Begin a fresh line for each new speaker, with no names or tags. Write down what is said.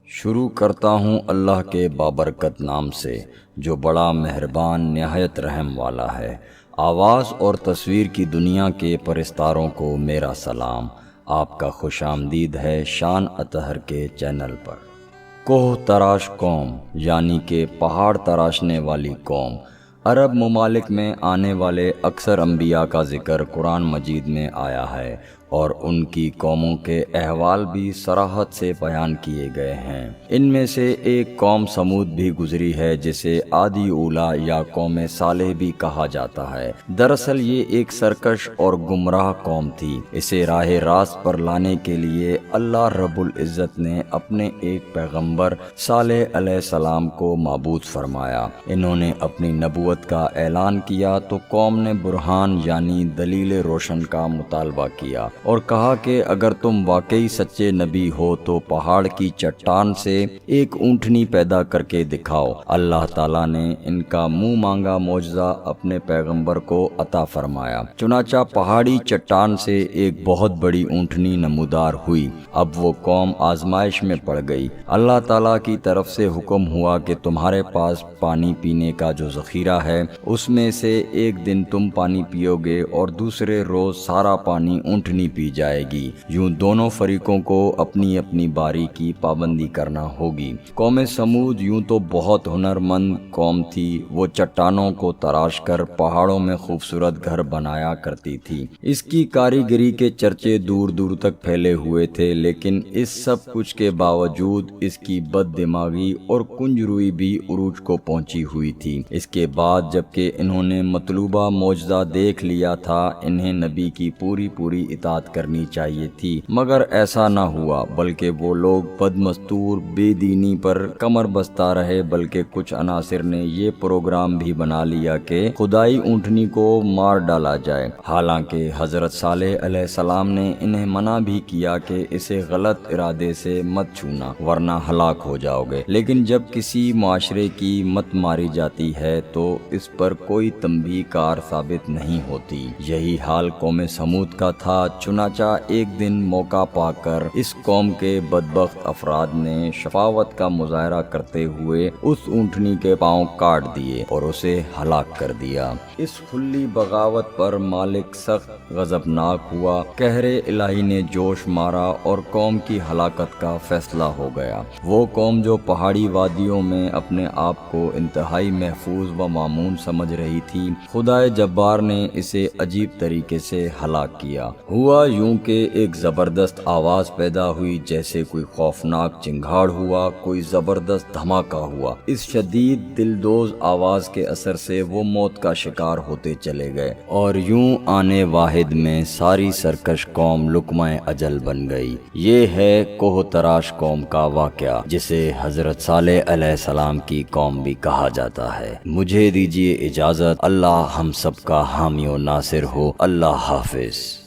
شروع کرتا ہوں اللہ کے بابرکت نام سے جو بڑا مہربان نہایت رحم والا ہے۔ آواز اور تصویر کی دنیا کے پرستاروں کو میرا سلام۔ آپ کا خوش آمدید ہے شان اطہر کے چینل پر۔ کوہ تراش قوم یعنی کہ پہاڑ تراشنے والی قوم۔ عرب ممالک میں آنے والے اکثر انبیاء کا ذکر قرآن مجید میں آیا ہے اور ان کی قوموں کے احوال بھی صراحت سے بیان کیے گئے ہیں۔ ان میں سے ایک قوم سمود بھی گزری ہے جسے عادی اولا یا قوم صالح بھی کہا جاتا ہے۔ دراصل یہ ایک سرکش اور گمراہ قوم تھی۔ اسے راہ راست پر لانے کے لیے اللہ رب العزت نے اپنے ایک پیغمبر صالح علیہ السلام کو مبعوث فرمایا۔ انہوں نے اپنی نبوت کا اعلان کیا تو قوم نے برہان یعنی دلیل روشن کا مطالبہ کیا اور کہا کہ اگر تم واقعی سچے نبی ہو تو پہاڑ کی چٹان سے ایک اونٹنی پیدا کر کے دکھاؤ۔ اللہ تعالیٰ نے ان کا منہ مانگا معجزہ اپنے پیغمبر کو عطا فرمایا۔ چنانچہ پہاڑی چٹان سے ایک بہت بڑی اونٹنی نمودار ہوئی۔ اب وہ قوم آزمائش میں پڑ گئی۔ اللہ تعالیٰ کی طرف سے حکم ہوا کہ تمہارے پاس پانی پینے کا جو ذخیرہ ہے اس میں سے ایک دن تم پانی پیو گے اور دوسرے روز سارا پانی اونٹنی پی جائے گی۔ یوں دونوں فریقوں کو اپنی اپنی باری کی پابندی کرنا ہوگی۔ قوم سمود یوں تو بہت ہنرمند قوم تھی۔ وہ چٹانوں کو تراش کر پہاڑوں میں خوبصورت گھر بنایا کرتی تھی۔ اس کی کاریگری کے چرچے دور دور تک پھیلے ہوئے تھے، لیکن اس سب کچھ کے باوجود اس کی بد دماغی اور کنجروئی بھی عروج کو پہنچی ہوئی تھی۔ اس کے بعد جبکہ انہوں نے مطلوبہ معجزہ دیکھ لیا تھا، انہیں نبی کی پوری اطاعت کرنی چاہیے تھی، مگر ایسا نہ ہوا، بلکہ وہ لوگ بدمستور بے دینی پر کمر بستہ رہے۔ بلکہ کچھ عناصر نے یہ پروگرام بھی بنا لیا کہ خدائی اونٹنی کو مار ڈالا جائے، حالانکہ حضرت صالح علیہ السلام نے انہیں منع بھی کیا کہ اسے غلط ارادے سے مت چھونا ورنہ ہلاک ہو جاؤ گے۔ لیکن جب کسی معاشرے کی مت ماری جاتی ہے تو اس پر کوئی تنبیہ کار ثابت نہیں ہوتی۔ یہی حال قوم سمود کا تھا۔ چنانچہ ایک دن موقع پا کر اس قوم کے بدبخت افراد نے شفاوت کا مظاہرہ کرتے ہوئے اس اونٹنی کے پاؤں کاٹ دیے اور اسے ہلاک کر دیا۔ اس کھلی بغاوت پر مالک سخت غضبناک ہوا۔ قہر الہی نے جوش مارا اور قوم کی ہلاکت کا فیصلہ ہو گیا۔ وہ قوم جو پہاڑی وادیوں میں اپنے آپ کو انتہائی محفوظ و مامون سمجھ رہی تھی، خدائے جبار نے اسے عجیب طریقے سے ہلاک کیا۔ ہوا یوں کہ ایک زبردست آواز پیدا ہوئی، جیسے کوئی خوفناک چنگھاڑ ہوا، کوئی زبردست دھماکہ ہوا۔ اس شدید دلدوز آواز کے اثر سے وہ موت کا شکار ہوتے چلے گئے اور یوں آنے واحد میں ساری سرکش قوم لقمہ اجل بن گئی۔ یہ ہے کوہ تراش قوم کا واقعہ، جسے حضرت صالح علیہ السلام کی قوم بھی کہا جاتا ہے۔ مجھے دیجیے اجازت۔ اللہ ہم سب کا حامی و ناصر ہو۔ اللہ حافظ۔